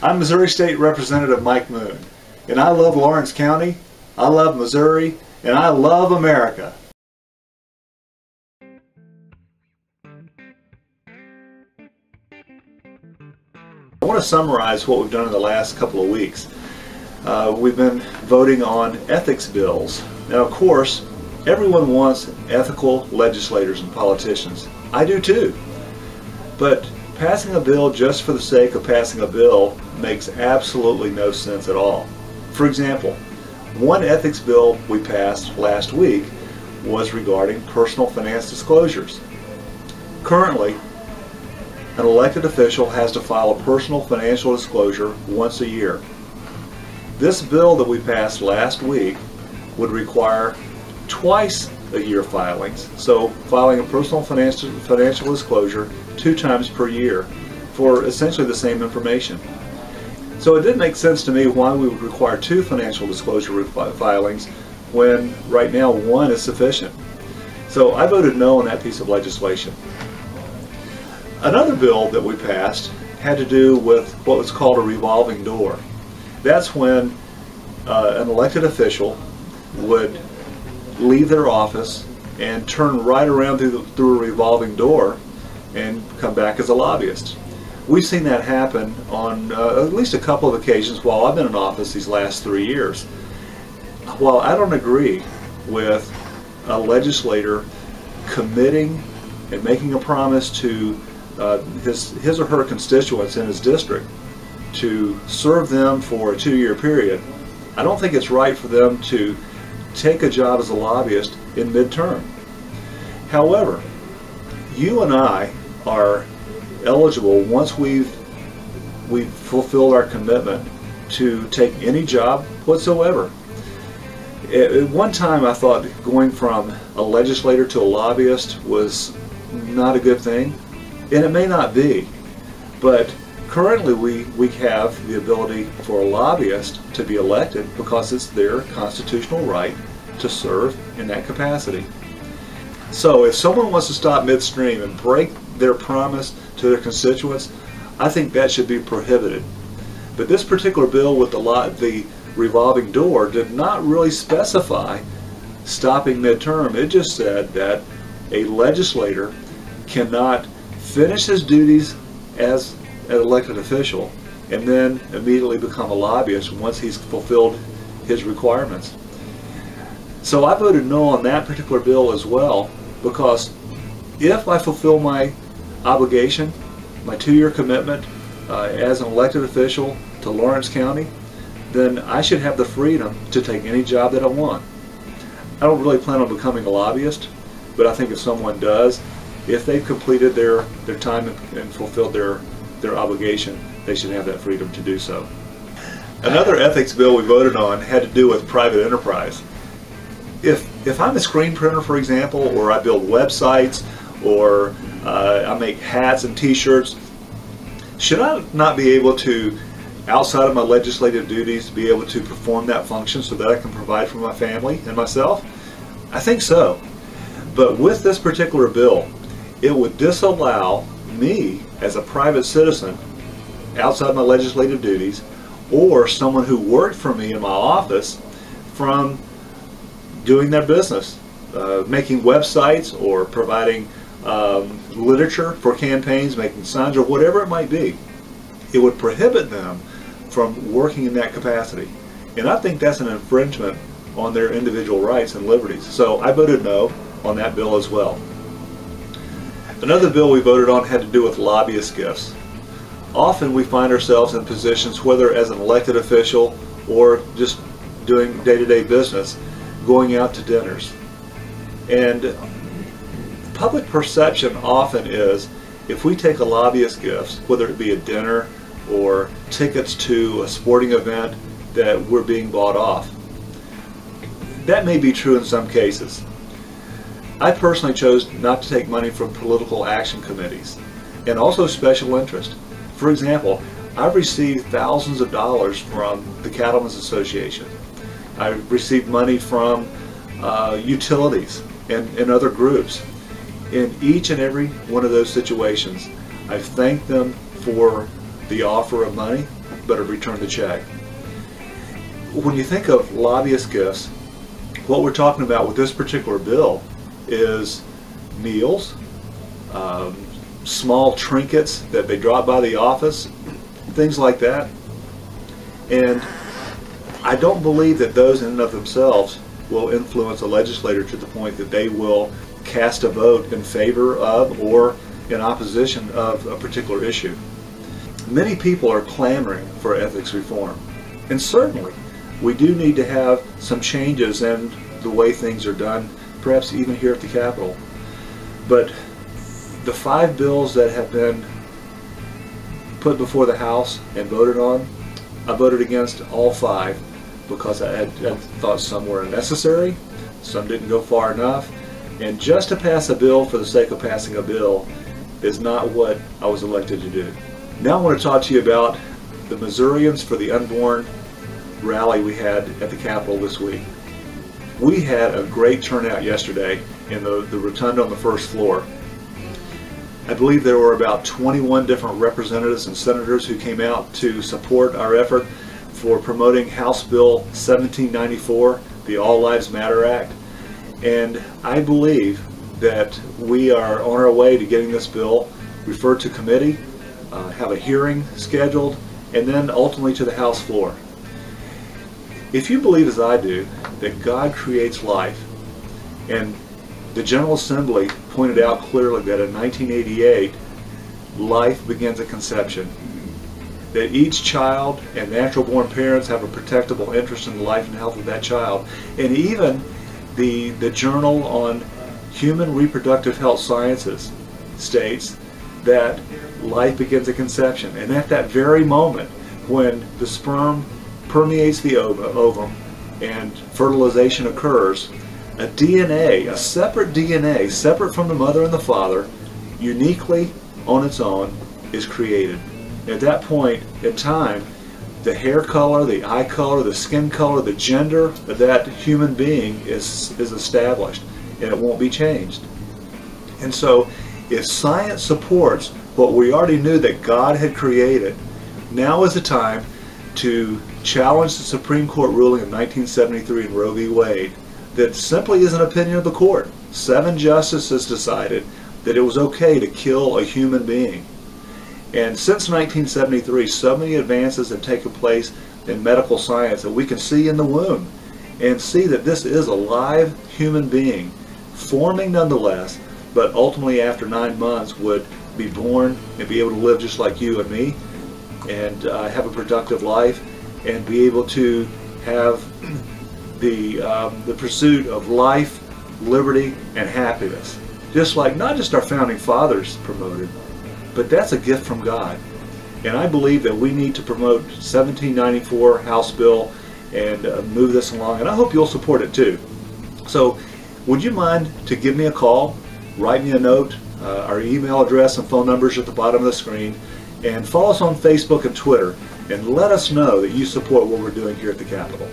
I'm Missouri State Representative Mike Moon, and I love Lawrence County, I love Missouri, and I love America. I want to summarize what we've done in the last couple of weeks. We've been voting on ethics bills. Now, of course, everyone wants ethical legislators and politicians. I do too. But passing a bill just for the sake of passing a bill makes absolutely no sense at all. For example, one ethics bill we passed last week was regarding personal finance disclosures. Currently, an elected official has to file a personal financial disclosure once a year. This bill that we passed last week would require twice a year filings, so filing a personal financial disclosure 2 times per year for essentially the same information. So it didn't make sense to me why we would require 2 financial disclosure filings when right now 1 is sufficient. So I voted no on that piece of legislation. Another bill that we passed had to do with what was called a revolving door. That's when an elected official would leave their office and turn right around through a revolving door and come back as a lobbyist. We've seen that happen on at least a couple of occasions while I've been in office these last 3 years. While I don't agree with a legislator committing and making a promise to his or her constituents in his district to serve them for a 2-year period, I don't think it's right for them to take a job as a lobbyist in midterm. However, you and I are eligible once we've fulfilled our commitment to take any job whatsoever. At one time I thought going from a legislator to a lobbyist was not a good thing, and it may not be, but currently we have the ability for a lobbyist to be elected because it's their constitutional right to serve in that capacity. So if someone wants to stop midstream and break their promise to their constituents, I think that should be prohibited. But this particular bill with the revolving door did not really specify stopping midterm. It just said that a legislator cannot finish his duties as an elected official and then immediately become a lobbyist once he's fulfilled his requirements. So I voted no on that particular bill as well, because if I fulfill my obligation, my 2-year commitment as an elected official to Lawrence County, then I should have the freedom to take any job that I want. I don't really plan on becoming a lobbyist, but I think if someone does, if they've completed their time and fulfilled their obligation, they should have that freedom to do so. Another ethics bill we voted on had to do with private enterprise. If I'm a screen printer, for example, or I build websites, or I make hats and t-shirts, should I not be able to, outside of my legislative duties, be able to perform that function so that I can provide for my family and myself? I think so. But with this particular bill, it would disallow me as a private citizen, outside my legislative duties, or someone who worked for me in my office, from doing their business, making websites or providing literature for campaigns, making signs, or whatever it might be. It would prohibit them from working in that capacity. And I think that's an infringement on their individual rights and liberties. So I voted no on that bill as well. Another bill we voted on had to do with lobbyist gifts. Often we find ourselves in positions, whether as an elected official or just doing day-to-day business, going out to dinners. And public perception often is, if we take a lobbyist gift, whether it be a dinner or tickets to a sporting event, that we're being bought off. That may be true in some cases. I personally chose not to take money from political action committees and also special interest. For example, I've received thousands of dollars from the Cattlemen's Association. I've received money from utilities and other groups. In each and every one of those situations, I've thanked them for the offer of money, better return the check. When you think of lobbyist gifts, what we're talking about with this particular bill is meals, small trinkets that they drop by the office, things like that. And I don't believe that those in and of themselves will influence a legislator to the point that they will cast a vote in favor of or in opposition of a particular issue. Many people are clamoring for ethics reform, and certainly we do need to have some changes in the way things are done, perhaps even here at the Capitol. But the 5 bills that have been put before the House and voted on, I voted against all 5 because I thought some were unnecessary, some didn't go far enough, and just to pass a bill for the sake of passing a bill is not what I was elected to do. Now I want to talk to you about the Missourians for the Unborn rally we had at the Capitol this week. We had a great turnout yesterday in the rotunda on the first floor. I believe there were about 21 different representatives and senators who came out to support our effort for promoting House Bill 1794, the All Lives Matter Act. And I believe that we are on our way to getting this bill referred to committee, have a hearing scheduled, and then ultimately to the House floor. If you believe as I do that God creates life, and the General Assembly pointed out clearly that in 1988 life begins at conception, that each child and natural born parents have a protectable interest in the life and health of that child, and even the Journal on Human Reproductive Health Sciences states that life begins at conception, and at that very moment when the sperm permeates the ovum and fertilization occurs, a DNA, a separate DNA, separate from the mother and the father, uniquely on its own, is created. At that point in time, the hair color, the eye color, the skin color, the gender of that human being is established, and it won't be changed. And so if science supports what we already knew that God had created, now is the time to challenge the Supreme Court ruling of 1973 in Roe v. Wade that simply is an opinion of the court. 7 justices decided that it was okay to kill a human being. And since 1973, so many advances have taken place in medical science that we can see in the womb and see that this is a live human being, forming nonetheless, but ultimately after 9 months would be born and be able to live just like you and me, and have a productive life, and be able to have the pursuit of life, liberty, and happiness. Just like not just our founding fathers promoted, but that's a gift from God. And I believe that we need to promote 1794 House Bill and move this along, and I hope you'll support it too. So would you mind to give me a call, write me a note, our email address and phone numbers at the bottom of the screen, and follow us on Facebook and Twitter, and let us know that you support what we're doing here at the Capitol.